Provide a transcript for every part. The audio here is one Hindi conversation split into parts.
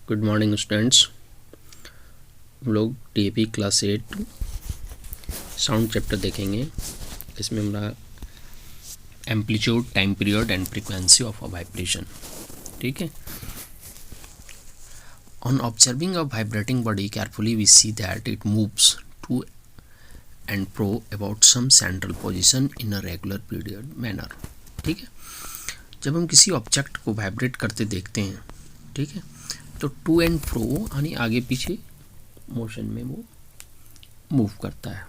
Good morning students. हम लोग टीएपी क्लास 8 साउंड चैप्टर देखेंगे। इसमें हमारा amplitude, time period and frequency of a vibration. ठीक है। On observing a vibrating body carefully we see that it moves to and fro about some central position in a regular period manner. ठीक है। जब हम किसी ऑब्जेक्ट को वाइब्रेट करते देखते हैं, ठीक है, तो टू एंड फ्रो यानी आगे पीछे मोशन में वो मूव करता है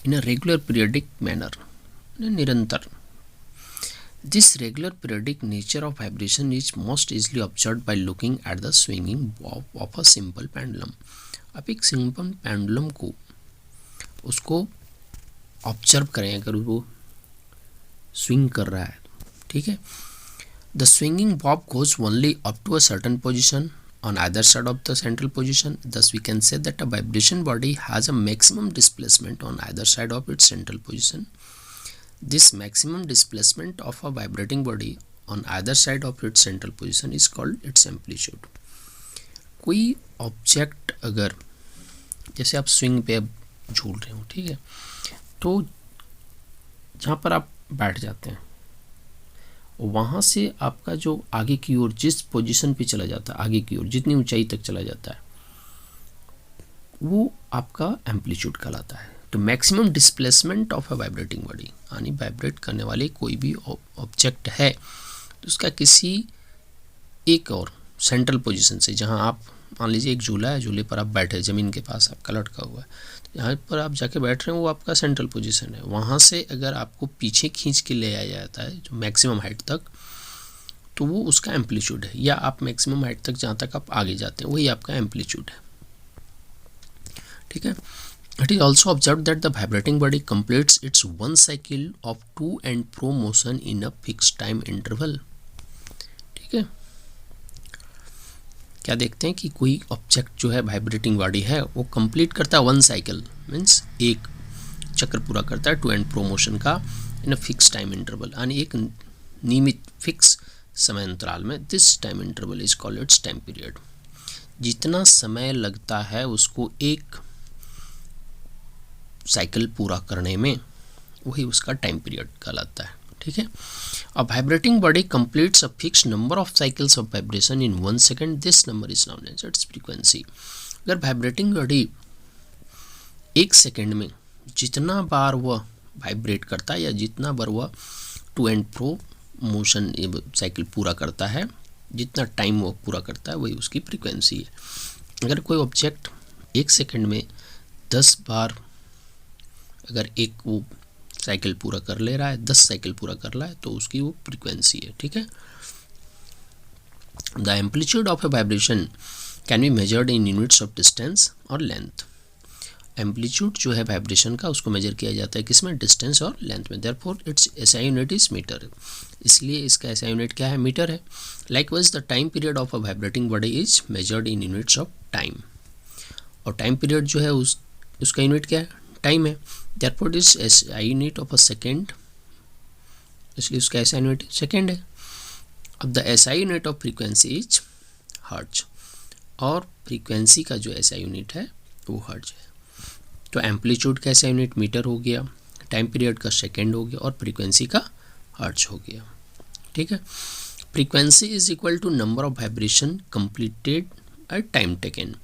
इन अ रेगुलर पीरियडिक मैनर, निरंतर। This regular periodic nature of vibration is most easily observe by looking at the swinging Bob of a simple pendulum. अब एक सिंपल पेंडुलम को उसको ऑब्जर्व करें, अगर वो स्विंग कर रहा है, ठीक है। The swinging bob goes only up to a certain position on either side of the central position. Thus we can say that a vibration body has a maximum displacement on either side of its central position. This maximum displacement of a vibrating body on either side of its central position is called its amplitude. कोई ऑब्जेक्ट अगर जैसे आप स्विंग पे अब झूल रहे हो, ठीक है, तो जहाँ पर आप बैठ जाते हैं वहाँ से आपका जो आगे की ओर जिस पोजीशन पे चला जाता है, आगे की ओर जितनी ऊंचाई तक चला जाता है, वो आपका एम्पलीट्यूड कहलाता है। तो maximum displacement of a vibrating body यानी वाइब्रेट करने वाले कोई भी ऑब्जेक्ट है तो उसका किसी एक और सेंट्रल पोजीशन से, जहाँ आप मान लीजिए एक झूला है, झूले पर आप बैठे, ज़मीन के पास आपका लटका हुआ है, तो यहाँ पर आप जाके बैठ रहे हैं, वो आपका सेंट्रल पोजीशन है। वहाँ से अगर आपको पीछे खींच के ले आया जाता है जो मैक्सिमम हाइट तक, तो वो उसका एम्पलीट्यूड है। या आप मैक्सिमम हाइट तक जहाँ तक आप आगे जाते हैं वही आपका एम्पलीट्यूड है। ठीक है। It is also observe that the vibrating body completes its one cycle of to and fro motion in a fix time interval. ठीक है। क्या देखते हैं कि कोई ऑब्जेक्ट जो है वाइब्रेटिंग बॉडी है वो कंप्लीट करता है वन साइकिल, मीन्स एक चक्र पूरा करता है टू एंड प्रो मोशन का इन अ फिक्स टाइम इंटरवल, यानी एक नियमित फिक्स समय अंतराल में। This time interval is called its time period. जितना समय लगता है उसको एक साइकिल पूरा करने में, वही उसका टाइम पीरियड कहलाता है। ठीक है। A vibrating body completes a fixed number of cycles of vibration in 1 second. This number is known as its frequency. अगर वाइब्रेटिंग बॉडी एक सेकेंड में जितना बार वह वाइब्रेट करता है या जितना बार वह to and fro motion cycle पूरा करता है, जितना टाइम वो पूरा करता है, वही उसकी फ्रीक्वेंसी है। अगर कोई ऑब्जेक्ट एक सेकेंड में 10 बार अगर एक वो साइकिल पूरा कर ले रहा है, 10 साइकिल पूरा कर रहा है, तो उसकी वो फ्रीक्वेंसी है। ठीक है। The amplitude of a vibration can be measured in units of distance और लेंथ। एम्पलीट्यूड जो है वाइब्रेशन का उसको मेजर किया जाता है किसमें, डिस्टेंस और लेंथ में। Therefore its SI unit is metre, इसलिए इसका एसआई यूनिट क्या है, मीटर है। Likewise the time period of a vibrating body is measured in units of time, और टाइम पीरियड जो है उसका यूनिट क्या है, टाइम है। Therefore this SI unit of a second, इसलिए उसका SI यूनिट सेकेंड है। अब the SI unit of frequency is hertz, और फ्रीक्वेंसी का जो SI यूनिट है वो हर्ट्ज है। तो एम्पलीट्यूड का SI यूनिट मीटर हो गया, टाइम पीरियड का सेकेंड हो गया, और फ्रीक्वेंसी का हर्ट्ज हो गया। ठीक है। Frequency is equal to number of vibration completed at time taken,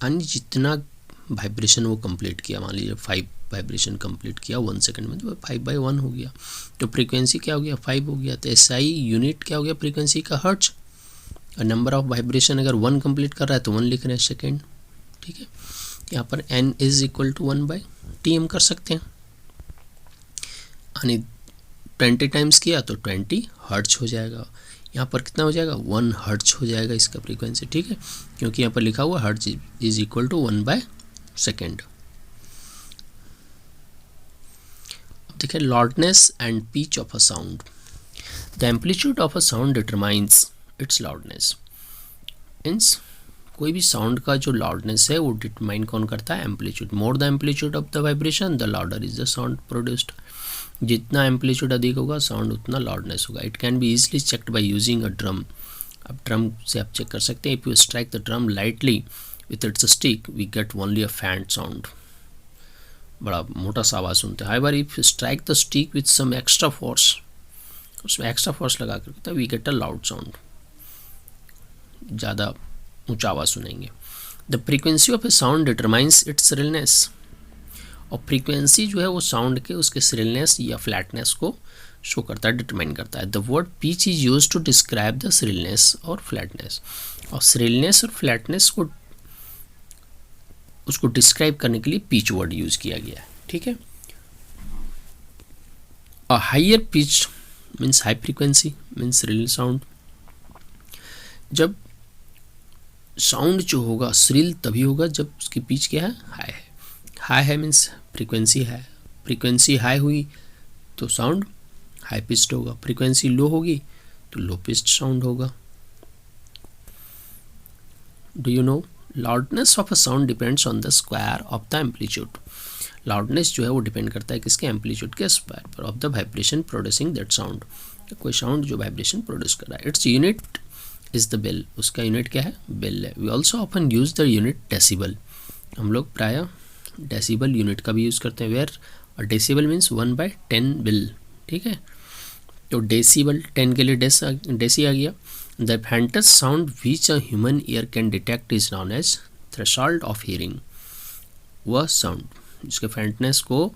यानी जितना वाइब्रेशन वो कंप्लीट किया, मान लीजिए 5 वाइब्रेशन कंप्लीट किया 1 सेकंड में, तो 5/1 हो गया, तो फ्रीक्वेंसी क्या हो गया, 5 हो गया। तो एसआई यूनिट क्या हो गया, फ्रीक्वेंसी का हर्ट्ज। और नंबर ऑफ वाइब्रेशन अगर 1 कंप्लीट कर रहा है तो 1 लिख रहे हैं सेकेंड। ठीक है। यहाँ पर n is equal to 1/t कर सकते हैं, यानी 20 टाइम्स किया तो 20 हर्ट्ज हो जाएगा। यहाँ पर कितना हो जाएगा, 1 हर्ट्ज हो जाएगा इसका फ्रीक्वेंसी। ठीक है, क्योंकि यहाँ पर लिखा हुआ हर्ट्ज इज इक्वल टू 1/सेकेंड। देखिए, loudness and pitch of a sound. The amplitude of a sound determines it's loudness. Means कोई भी साउंड का जो लाउडनेस है वो डिटरमाइन कौन करता है, amplitude. More the amplitude of the vibration the louder is the sound produced. जितना एम्पलीट्यूड अधिक होगा साउंड उतना लाउडनेस होगा। It can be easily checked by using a drum. अब ड्रम से आप चेक कर सकते हैं, if you strike the drum lightly with its stick we get only a faint sound, बड़ा मोटा सा आवाज़ सुनते हैं। However if strike the stick with some extra force, उसमें एक्स्ट्रा फोर्स लगा कर we get a loud sound, ज़्यादा ऊंचा आवाज़ सुनेंगे। The frequency of a sound determines its shrillness, और फ्रीक्वेंसी जो है वो साउंड के उसके श्रिलनेस या फ्लैटनेस को शो करता है, डिटरमाइन करता है। The word pitch is use to describe the shrillness और फ्लैटनेस, और श्रिलनेस और फ्लैटनेस को उसको डिस्क्राइब करने के लिए पिच वर्ड यूज किया गया है, ठीक है। A higher pitch means high frequency means shrill sound, जब साउंड जो होगा श्रिल तभी होगा जब उसकी पिच क्या है, हाई है। हाई है मीन्स फ्रीक्वेंसी है, फ्रीक्वेंसी हाई हुई तो साउंड हाई पिच्ड होगा, फ्रीक्वेंसी लो होगी तो लो पिच्ड साउंड होगा। Do you no loudness of a sound depends on the square of the amplitude, loudness जो है वो डिपेंड करता है किसके, एम्पलीट्यूड के स्क्वायर पर of the vibration producing that sound, कोई साउंड जो वाइब्रेशन प्रोड्यूस कर रहा है। Its unit is the bel, उसका यूनिट क्या है, बेल है। We also often use the unit decibel, हम लोग प्राय डेसिबल यूनिट का भी यूज़ करते हैं, वेयर और डेसिबल मीन्स 1/10 बिल, ठीक है। तो डेसिबल 10 के लिए डेसी आ गया। The faintest sound which a human ear can detect is known as threshold of hearing, वह साउंड जिसके फैंटनेस को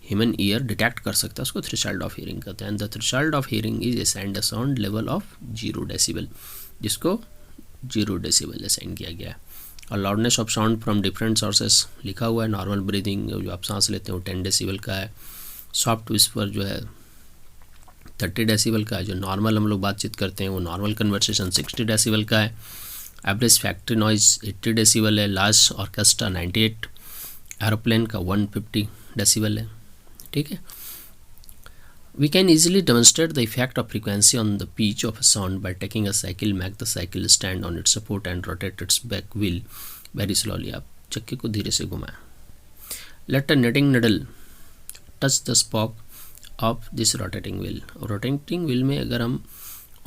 ह्यूमन ईयर डिटेक्ट कर सकता है उसको थ्रेशोल्ड ऑफ हियरिंग कहते हैं। The threshold of hearing is assigned a sound level of 0 decibel, जिसको 0 डेसिबल असाइन किया गया है। और loudness of sound from different sources लिखा हुआ है, नॉर्मल ब्रीदिंग जो आप सांस लेते हैं वो 10 डेसिबल का है, सॉफ्ट विस्पर जो है 30 डेसिबल का है, जो नॉर्मल हम लोग बातचीत करते हैं वो नॉर्मल कन्वर्सेशन 60 डेसिबल का है, एवरेज फैक्ट्री नॉइज 80 डेसिबल है, लार्ज ऑर्केस्ट्रा 98, एरोप्लेन का 150 डेसिबल है, ठीक है। We can easily demonstrate the effect of frequency on the pitch of a sound by taking a cycle, make the cycle stand on its support and rotate its back wheel very slowly. आप चक्के को धीरे से घुमाएं। Let a knitting needle touch the spoke of this rotating wheel. Rotating wheel में अगर हम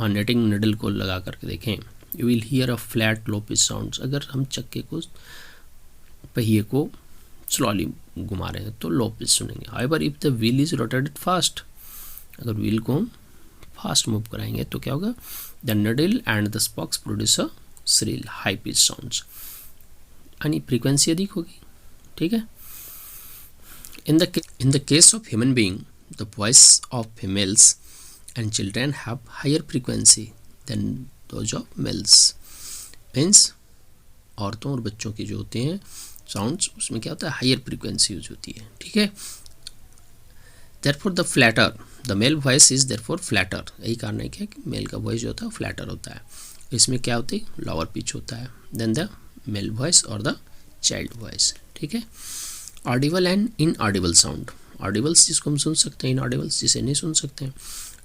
knitting needle को लगा करके देखें, you will hear a flat low pitch sounds. अगर हम चक्के को पहिए को स्लोली घुमा रहे हैं तो लो पिच सुनेंगे। However, if the wheel is rotated fast, अगर व्हील को हम फास्ट मूव कराएंगे तो क्या होगा, the needle and the spokes produce a shrill high pitch sounds, यानी फ्रीक्वेंसी अधिक होगी, ठीक है। In the case of human being the voice of females and children have higher frequency than those of males, means औरतों और बच्चों की जो होते हैं साउंड्स उसमें क्या होता है, हायर फ्रीक्वेंसी यूज होती है, ठीक है। Therefore the flatter, the male voice is therefore flatter, यही कारण है कि मेल का वॉइस जो होता है फ्लैटर होता है, इसमें क्या होती है, लोअर पिच होता है देन द मेल वॉइस और द चाइल्ड वॉइस, ठीक है। ऑडिबल एंड इनऑडिबल साउंड, ऑडिबल्स जिसको हम सुन सकते हैं, इनऑडिबल्स जिसे नहीं सुन सकते हैं।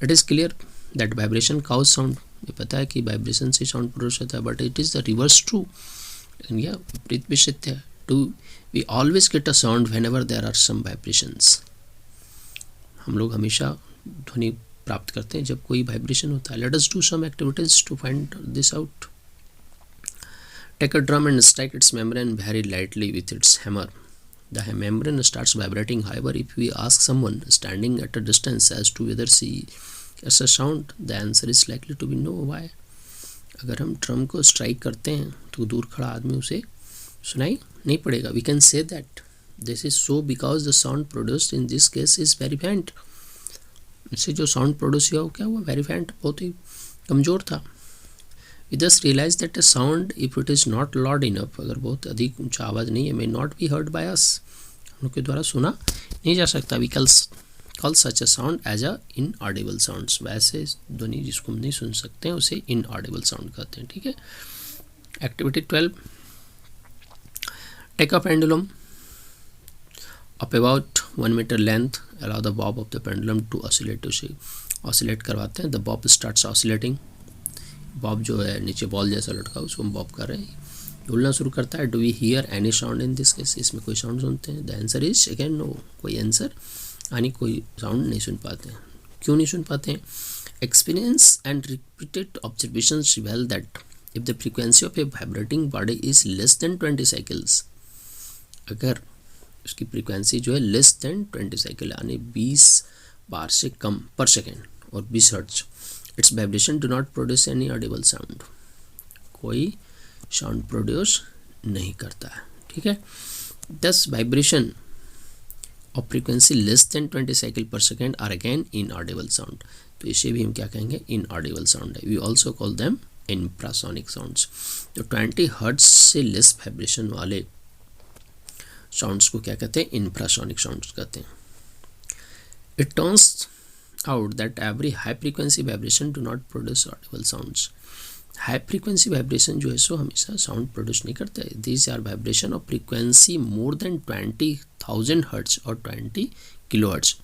It is clear that vibration cause sound, ये पता है कि वाइब्रेशन से साउंड प्रोड्यूस होता है, but it is the reverse true, लेकिन यह विपरीत भी सत्य है। Do we always get a sound whenever there are some vibrations, हम लोग हमेशा ध्वनि प्राप्त करते हैं जब कोई वाइब्रेशन होता है। Let us do some activities to find this out. Take a drum and strike its membrane very lightly with its hammer, the membrane starts vibrating. However if we ask someone standing at a distance as to whether see its a sound, the answer is likely to be no. Why, अगर हम ड्रम को स्ट्राइक करते हैं तो दूर खड़ा आदमी उसे सुनाई नहीं पड़ेगा। We can say that this is so because the sound produced in this case is very faint, इससे जो साउंड प्रोड्यूस हुआ क्या हुआ, वेरी फेंट, बहुत ही कमज़ोर था। We thus realize that a sound if it is not loud enough, अगर बहुत अधिक ऊंचा आवाज़ नहीं है, may not be heard by us, हम लोग के द्वारा सुना नहीं जा सकता। We call such a sound as a inaudible sounds, वैसे ध्वनि जिसको हम नहीं सुन सकते हैं उसे इनऑडिबल साउंड कहते हैं, ठीक है। Activity 12, take a pendulum of about 1 meter length, allow the bob of the pendulum to oscillate, उसे oscillate करवाते हैं। the bob starts oscillating, bob जो है नीचे बॉल जैसा लटका उसको हम bob कर रहे हैं, डुलना शुरू करता है। do we hear any sound in this case, इसमें कोई साउंड सुनते हैं? the answer is again no, कोई आंसर यानी कोई साउंड नहीं सुन पाते हैं। क्यों नहीं सुन पाते हैं? Experience and repeated observations reveal that if the frequency of a vibrating body is less than 20 cycles, अगर उसकी फ्रीक्वेंसी जो है लेस देन 20 साइकिल यानी 20 बार से कम पर सेकेंड और 20 hertz, its vibration do not produce any audible sound, कोई साउंड प्रोड्यूस नहीं करता है, ठीक है। Thus vibration of frequency less than 20 cycle per second are again inaudible sound, तो इसे भी हम क्या कहेंगे, इनऑडिबल साउंड है। We also call them infrasonic sounds. तो 20 हर्ट्ज से लेस वाइब्रेशन वाले साउंड्स को क्या कहते हैं, इंफ्रासोनिक साउंड्स कहते हैं। It turns out that every high frequency vibration do not produce audible sounds. High frequency vibration जो है सो हमेशा साउंड प्रोड्यूस नहीं करते। These are vibration of frequency more than 20,000 hertz और 20 किलो हर्ट्ज।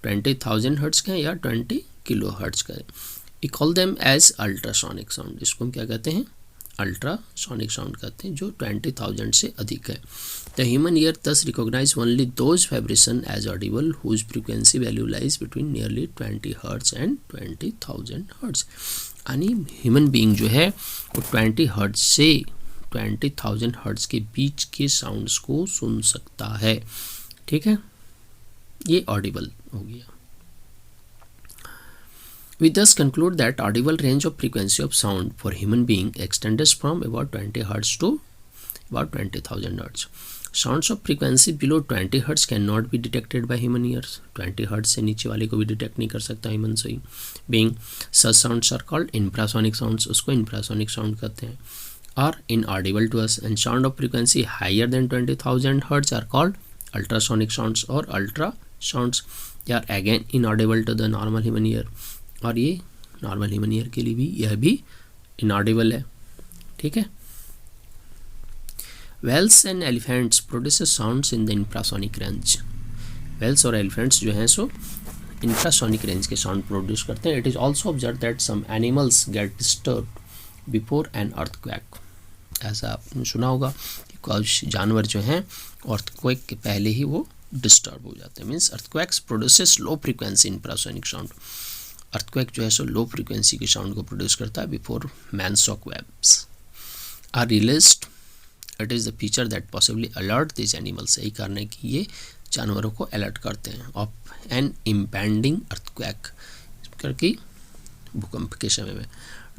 20,000 हर्ट्ज का है या 20 किलो हर्ट्ज का है। We call them as ultrasonic sound. इसको हम क्या कहते हैं, अल्ट्रासोनिक साउंड कहते हैं, जो 20,000 से अधिक है। The human ear thus recognize only those vibration as audible whose frequency value lies between nearly 20 hertz and 20,000 hertz। यानी ह्यूमन बीइंग जो है वो 20 हर्ट्ज से 20,000 हर्ट्ज के बीच के साउंड्स को सुन सकता है, ठीक है, ये ऑडिबल हो गया। We thus conclude that audible range of frequency of sound for human being extends from about 20 Hz to about 20,000 Hz. Sounds of frequency below 20 Hz cannot be detected by human ears. 20 Hz से नीचे वाले को भी डिटेक्ट नहीं कर सकता human being. Such sounds are called infrasonic sounds. उसको infrasonic sound कहते हैं। Are inaudible to us, and sound of frequency higher than 20,000 Hz are called ultrasonic sounds or ultra sounds. They are again inaudible to the normal human ear. और ये नॉर्मल ह्यूमन ईयर के लिए भी यह भी इनऑडिबल है, ठीक है। Whales and elephants produce sounds in the infrasonic range. Whales और एलिफेंट्स जो हैं सो इंफ्रासोनिक रेंज के साउंड प्रोड्यूस करते हैं। It is also observe that some animals get disturb before an earthquake. ऐसा आपने सुना होगा कि कुछ जानवर जो हैं अर्थक्वेक के पहले ही वो डिस्टर्ब हो जाते हैं। Means earthquakes produces low frequency infrasonic sound. Earthquake जो है सो लो फ्रीक्वेंसी के साउंड को प्रोड्यूस करता है before main shock waves are released. It is the feature that possibly alert this animals. यही कारण है कि ये जानवरों को अलर्ट करते हैं ऑफ एन इम्पेंडिंग अर्थक्वेक, करके भूकंप के समय में।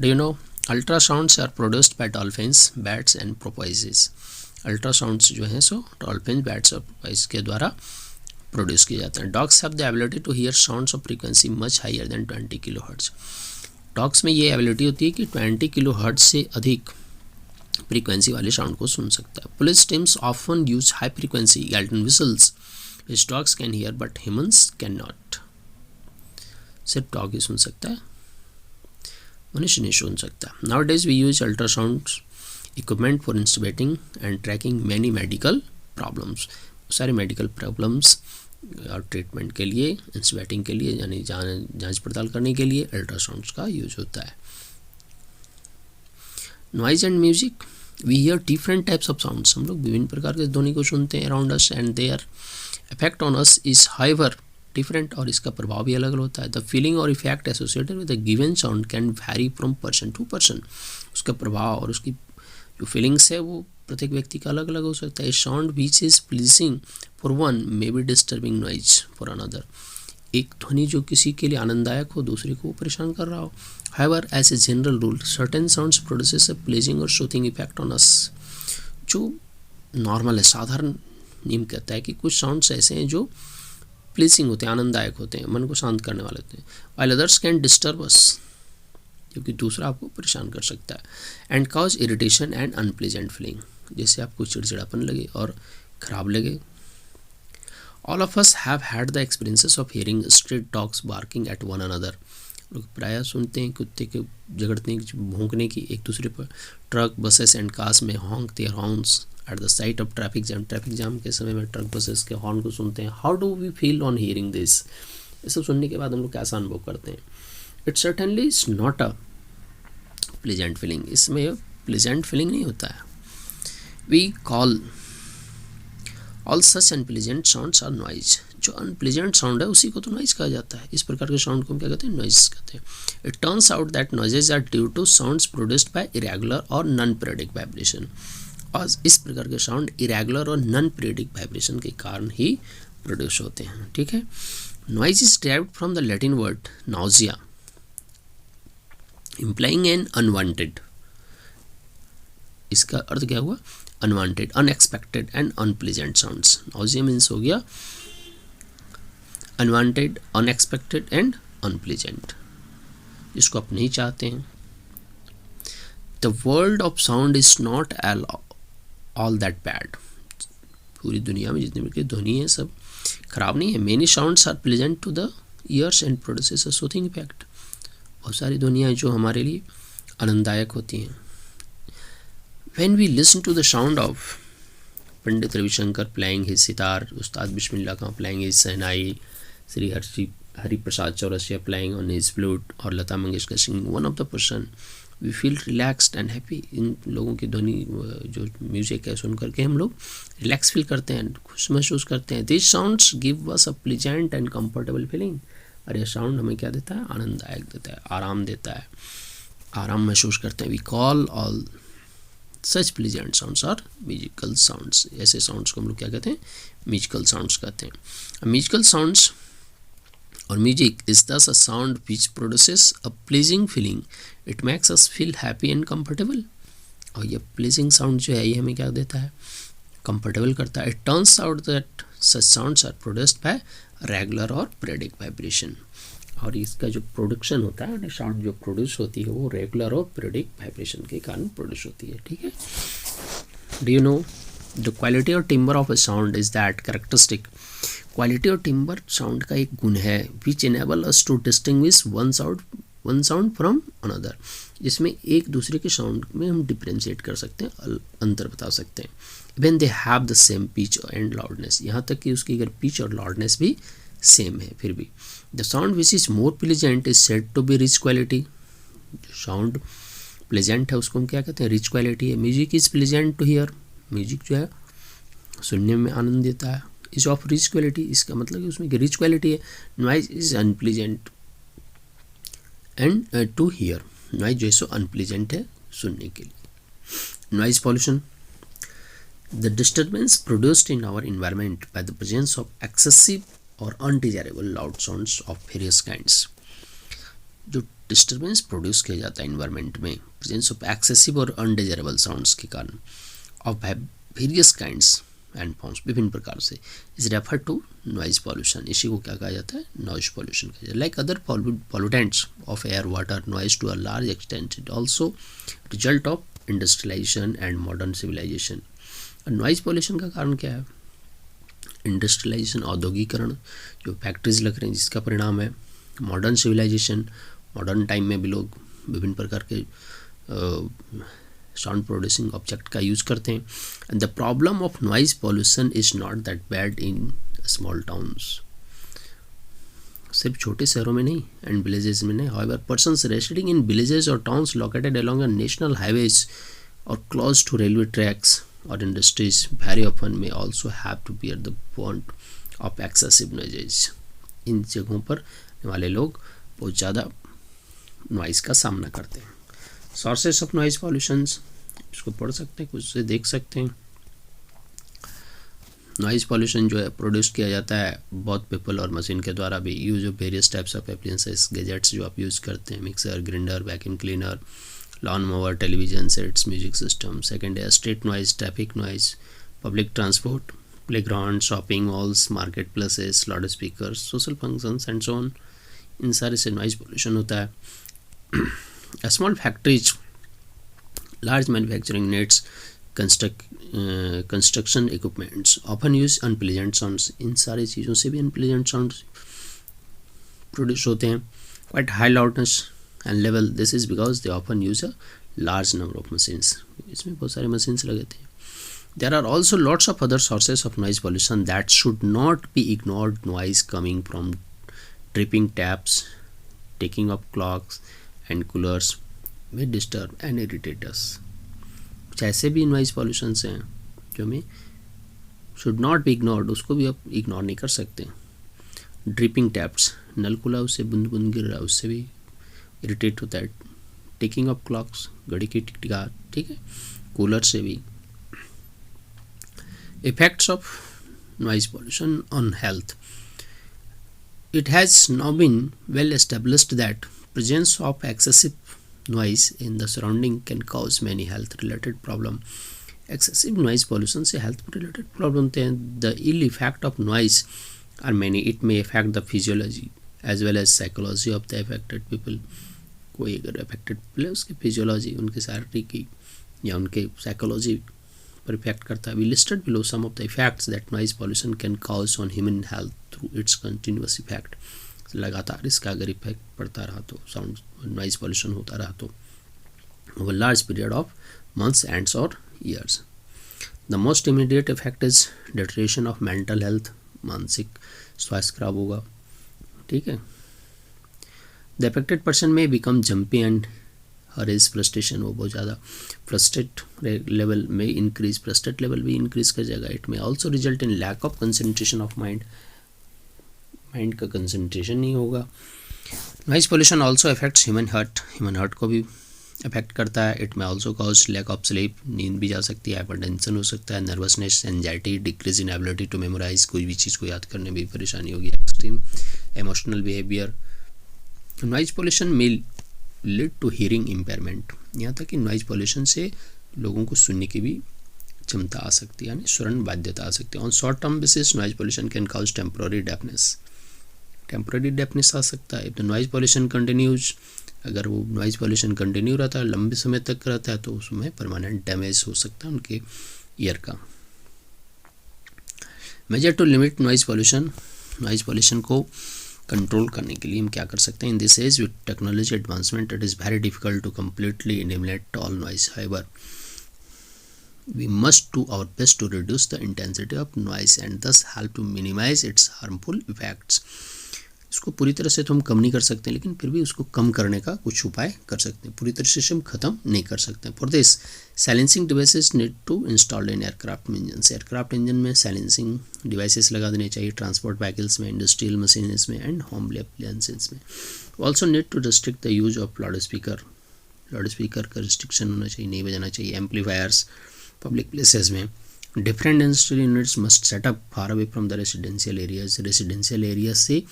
Do you know ultrasounds are produced by dolphins, bats and porpoises. Ultrasounds जो हैं सो डॉल्फिन, बैट्स और प्रोपोइस के द्वारा प्रोड्यूस किए जाते हैं। Dogs have the ability to hear sounds of frequency much higher than 20 kilohertz. Dogs में ये एबिलिटी होती है कि 20 किलो हर्ट्ज से अधिक फ्रीक्वेंसी वाले साउंड को सुन सकता है। Police teams often use high frequency Galton whistles which dogs can hear but humans can not. सिर्फ डॉग ही सुन सकता है, मनुष्य नहीं सुन सकता। Nowadays we use ultrasound equipment for instigating and tracking many medical problems. सारे मेडिकल प्रॉब्लम्स और ट्रीटमेंट के लिए, इंस्टिगेटिंग के लिए यानी जांच पड़ताल करने के लिए अल्ट्रासाउंड्स का यूज होता है। Noise and music, we hear different types of sounds. हम लोग विभिन्न प्रकार के ध्वनि को सुनते हैं around us and their effect on us is however different, और इसका प्रभाव भी अलग अलग होता है। द फीलिंग और effect associated with the given sound can vary from person to person. उसका प्रभाव और उसकी जो फीलिंग्स है वो प्रत्येक व्यक्ति का अलग अलग हो सकता है। Sound which is pleasing for one may be disturbing noise for another. एक ध्वनि जो किसी के लिए आनंददायक हो दूसरे को परेशान कर रहा हो। However as a general rule certain sounds produces a pleasing और सूथिंग इफेक्ट ऑन अस। जो नॉर्मल है, साधारण नियम कहता है कि कुछ साउंड्स ऐसे हैं जो प्लीजिंग होते हैं, आनंददायक होते हैं, मन को शांत करने वाले होते हैं। While others can disturb us, क्योंकि दूसरा आपको परेशान कर सकता है। And cause irritation and unpleasant feeling, जैसे आपको चिड़चिड़ापन लगे और ख़राब लगे। All of us have had the experiences of hearing street dogs barking at one another. लोग प्रायः सुनते हैं कुत्ते के झगड़ने की, भौंकने की एक दूसरे पर। ट्रक, बसेस एंड कार्स में honk their horns at the sight of traffic jam. Traffic jam के समय में ट्रक बसेस के हॉर्न को सुनते हैं। How do we feel on hearing this? ये सब सुनने के बाद हम लोग कैसा अनुभव करते हैं? It certainly is not a pleasant feeling. इसमें प्लेजेंट फीलिंग नहीं होता है। We call all such unpleasant sounds are noise. जो अनप्लेजेंट साउंड है उसी को तो नॉइज़ कहा जाता है। इस प्रकार के साउंड को हम क्या कहते हैं, नॉइज़ कहते हैं। It turns out that noises are due to sounds produced by irregular और नॉन पीरियडिक वाइब्रेशन। और इस प्रकार के साउंड इरेगुलर और नॉन पीरियडिक वाइब्रेशन के कारण ही प्रोड्यूस होते हैं। ठीक है। Noise is derived from the Latin word nausea implying an unwanted. इसका अर्थ क्या हुआ, unwanted, unexpected and unpleasant sounds. Nausea means हो गया अनवांटेड, अनएक्सपेक्टेड एंड अनप्लेजेंट, जिसको आप नहीं चाहते हैं। The world of sound is not all that bad. पूरी दुनिया में जितनी भी ध्वनि है सब खराब नहीं है। Many sounds are pleasant to the ears and produces a soothing effect. बहुत सारी ध्वनियाँ जो हमारे लिए आनंददायक होती हैं। When we listen to the sound of Pandit Ravishankar playing his sitar, Ustad Bismillah Khan playing his shehnai, Shri Hari Prasad Chaurasia playing on his flute, और Lata Mangeshkar singing one of the person, we feel relaxed and happy। इन लोगों की ध्वनि जो म्यूजिक है सुन करके हम लोग रिलैक्स फील करते हैं, खुश महसूस करते हैं। These sounds give us a pleasant and comfortable feeling। और यह साउंड हमें क्या देता है, आनंददायक देता है, आराम देता है, आराम महसूस करते हैं। We call all such pleasant sounds are musical sounds. ऐसे साउंड्स को हम लोग क्या कहते हैं, म्यूजिकल साउंड्स कहते हैं। म्यूजिकल साउंड्स और म्यूजिक इज दस a sound which produces a pleasing feeling. It makes us feel happy and comfortable. और ये प्लीजिंग साउंड जो है ये हमें क्या देता है, कंफर्टेबल करता है। It turns out that such sounds are produced by regular और पीरियडिक वाइब्रेशन। और इसका जो प्रोडक्शन होता है, साउंड जो प्रोड्यूस होती है वो रेगुलर और पीरियडिक वाइब्रेशन के कारण प्रोड्यूस होती है। ठीक है। Do you know the quality और timbre of a sound is that characteristic. Quality और टिम्बर साउंड का एक गुण है which enable us to distinguish one sound from another, जिसमें एक दूसरे के साउंड में हम डिफ्रेंशिएट कर सकते हैं, अंतर बता सकते हैं। Even they have the same pitch and loudness, यहाँ तक कि उसकी अगर पिच और लाउडनेस भी सेम है फिर भी। The sound which is more pleasant is said to be rich quality. जो साउंड प्लेजेंट है उसको हम क्या कहते हैं, रिच क्वालिटी है। Music is pleasant to hear, music जो है सुनने में आनंद देता है। इज ऑफ रिच क्वालिटी, इसका मतलब कि उसमें रिच क्वालिटी है। Noise is unpleasant and to hear, noise जो है सो अनप्लेजेंट है सुनने के लिए। Noise pollution, the disturbance produced in our environment by the presence of excessive और undesirable loud sounds of various kinds. जो डिस्टर्बेंस प्रोड्यूस किया जाता है इन्वायरमेंट में प्रेजेंस ऑफ एक्सेसिव और अनडिजायरेबल साउंड्स के कारण of various kinds and forms, विभिन्न प्रकार से, is refer to noise pollution. इसी को क्या कहा जाता है, नॉइज पॉल्यूशन कहा जाता है। Like other pollutants of air, water, noise to a large extent it also result of industrialisation and modern civilisation. Noise pollution का कारण क्या है, इंडस्ट्रियलाइजेशन, औद्योगिकरण, जो फैक्ट्रीज लग रही हैं जिसका परिणाम है। मॉडर्न सिविलाइजेशन, मॉडर्न टाइम में भी लोग विभिन्न प्रकार के साउंड प्रोड्यूसिंग ऑब्जेक्ट का यूज़ करते हैं। And the problem of noise pollution is not that bad in small towns. सिर्फ छोटे शहरों में नहीं एंड विलेजेस में नहीं। However persons residing in villages और towns located along a national highways और close to railway tracks or industries very often may also have to bear the brunt of excessive noises। इन जगहों पर वाले लोग बहुत ज़्यादा नॉइज़ का सामना करते हैं। सोर्सेस ऑफ नॉइज़ पॉल्यूशंस, इसको पढ़ सकते हैं, कुछ से देख सकते हैं। नॉइज़ पॉल्यूशन जो है प्रोड्यूस किया जाता है बहुत पीपल और मशीन के द्वारा भी। Use of various types of appliances, gadgets जो आप यूज़ करते हैं, mixer, grinder, vacuum cleaner, lawn mower, television sets, music system. Second है street noise, traffic noise, public transport, playground, shopping malls, market places, loud speaker, social functions and so on. इन सारे से नॉइज पोल्यूशन होता है। Small factories, large manufacturing units, construction equipments often use unpleasant sounds. इन सारी चीज़ों से भी अनप्लेजेंट साउंड्स प्रोड्यूस होते हैं। Quite high loudness and level, this is because they often use a large number of machines। इसमें बहुत सारे machines लगे थे। There are also lots of other sources of noise pollution that should not be ignored। Noise coming from dripping taps, ticking of clocks and coolers may disturb and irritate us। कुछ ऐसे भी noise pollutions हैं जो हमें should not be ignored, उसको भी आप इग्नोर नहीं कर सकते। ड्रिपिंग टैप्स, नल खुला उससे बूंद बूंद गिर रहा है, उससे भी इरिटेट होता है। टिकिंग ऑफ क्लॉक्स, घड़ी की टिकटिकाहट, ठीक है, कूलर से भी। Effects of noise pollution on health. It has now been well established that presence of excessive noise in the surrounding can cause many health related problems. Excessive noise pollution से health related problem होते हैं. The ill effect of noise are many. It may affect the physiology as well as psychology of the affected people. कोई अगर affected people है उसकी physiology, उनके शारीरिक या उनके psychology पर इफेक्ट करता है. We listed below some of the effects that noise pollution can cause on human health through its continuous effect. लगातार इसका अगर इफेक्ट पड़ता रहा तो, साउंड नॉइज पॉल्यूशन होता रहा तो, over large period of months and or years. The most immediate effect is deterioration of mental health. मानसिक स्वास्थ्य खराब होगा, ठीक है. The affected person may become jumpy and हरेज फ्रस्ट्रेशन, वो बहुत ज़्यादा फ्रस्ट्रेट लेवल में इंक्रीज, फ्रस्ट्रेट लेवल भी इंक्रीज कर जाएगा. It may also result in lack of concentration of mind, mind का कंसंट्रेशन नहीं होगा. Noise pollution also affects human heart, human heart को भी अफेक्ट करता है. It may also cause lack of sleep, नींद भी जा सकती है, हाइपरटेंशन हो सकता है, nervousness, anxiety, decrease in ability to memorise, कोई भी चीज़ को याद करने में भी परेशानी होगी, extreme emotional behaviour. Noise pollution में लीड टू हियरिंग इम्पेयरमेंट, यहाँ तक कि नॉइज पॉल्यूशन से लोगों को सुनने की भी क्षमता आ सकती है, यानी श्रवण बाध्यता आ सकती है. On short term basis noise pollution can cause temporary deafness, temporary deafness आ सकता है. तो नॉइज पॉल्यूशन कंटिन्यूज, अगर वो नॉइज पॉल्यूशन कंटिन्यू रहता है, लंबे समय तक रहता है, तो उसमें परमानेंट डैमेज हो सकता है उनके ईयर का. Measure to limit noise pollution, noise pollution को कंट्रोल करने के लिए हम क्या कर सकते हैं. In this age with technology advancement it is very difficult to completely eliminate all noise. However we must do our best to reduce the intensity of noise and thus help to minimise its harmful effects. इसको पूरी तरह से तो हम कम नहीं कर सकते, लेकिन फिर भी उसको कम करने का कुछ उपाय कर सकते हैं. पूरी तरह से हम ख़त्म नहीं कर सकते. For this silencing devices need to installed in aircraft engine. Aircraft engine में साइलेंसिंग डिवाइसेस लगा देने चाहिए, ट्रांसपोर्ट व्हीकल्स में, इंडस्ट्रियल मशीनरीज में एंड होम एप्लायंसेस में. Also need to restrict the use of loudspeaker, loudspeaker का रिस्ट्रिक्शन होना चाहिए, नहीं बजाना चाहिए. एम्पलीफायर्स पब्लिक प्लेसेस में. Different industrial units must set up far away from the residential areas, residential area से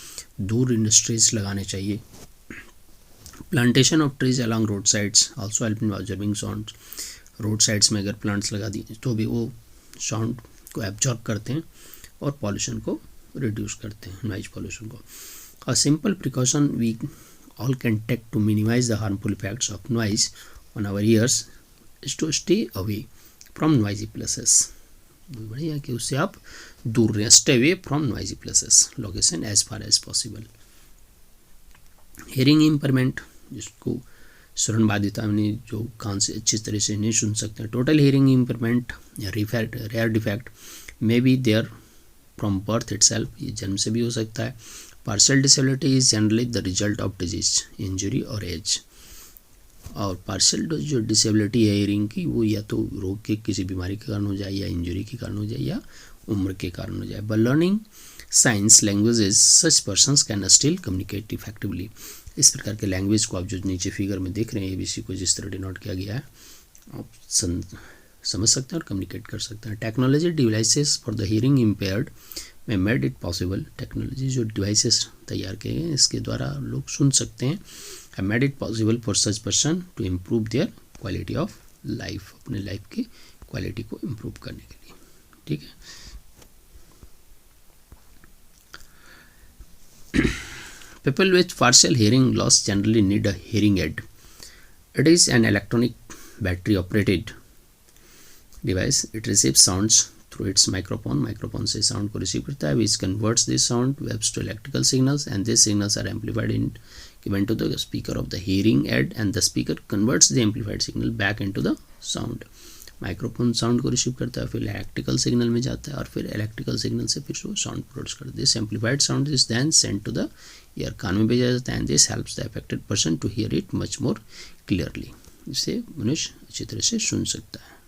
दूर इंडस्ट्रीज लगाने चाहिए. Plantation of trees along road sides also help in observing sound. Road sides में अगर प्लांट्स लगा दिए तो भी वो साउंड को एब्जॉर्ब करते हैं और पॉल्यूशन को रिड्यूस करते हैं, नॉइज पॉल्यूशन को. A simple precaution we all can take to minimise the harmful effects of noise on our ears is to stay away from noisy places. बढ़िया कि उससे आप दूर रहें, stay away from noisy places location as far as possible. Hearing impairment, जिसको श्रवण बाध्यता में जो कान से अच्छी तरह से नहीं सुन सकते. टोटल हियरिंग इम्पेयरमेंट या rare defect may be there from birth itself, ये जन्म से भी हो सकता है. Partial disability is generally the result of disease, injury और एज. और पार्शियल जो डिसेबिलिटी है हियरिंग की, वो या तो रोग के किसी बीमारी के कारण हो जाए, या इंजरी के कारण हो जाए, या उम्र के कारण हो जाए. By learning science languages such persons can still communicate effectively. इस प्रकार के लैंग्वेज को आप जो नीचे फिगर में देख रहे हैं ABC को जिस तरह डिनोट किया गया है, आप समझ सकते हैं और कम्युनिकेट कर सकते हैं. Technology devices for the hearing impaired में मेड इट पॉसिबल. टेक्नोलॉजी जो डिवाइसेस तैयार किए हैं इसके द्वारा लोग सुन सकते हैं. have made it possible for such person to improve their quality of life, अपने लाइफ की क्वालिटी को इम्प्रूव करने के लिए. ठीक है. People with partial hearing loss generally need a hearing aid. It is an electronic battery operated device. It receives sounds through its microphone. Microphone से sound को receive करता है, which converts this sound waves to electrical signals, and these signals are amplified in given to the speaker of the hearing aid, and the speaker converts the amplified signal back into the sound. Microphone sound को रिसीव करता है, फिर इलेक्ट्रिकल सिग्नल में जाता है, और फिर इलेक्ट्रिकल सिग्नल से फिर वो साउंड प्रोड्यूस करता है. This amplified sound is then send to the ear, कान में भेजा जाता है, and this helps the affected person to hear it much more clearly. इससे मनुष्य अच्छी तरह से सुन सकता है.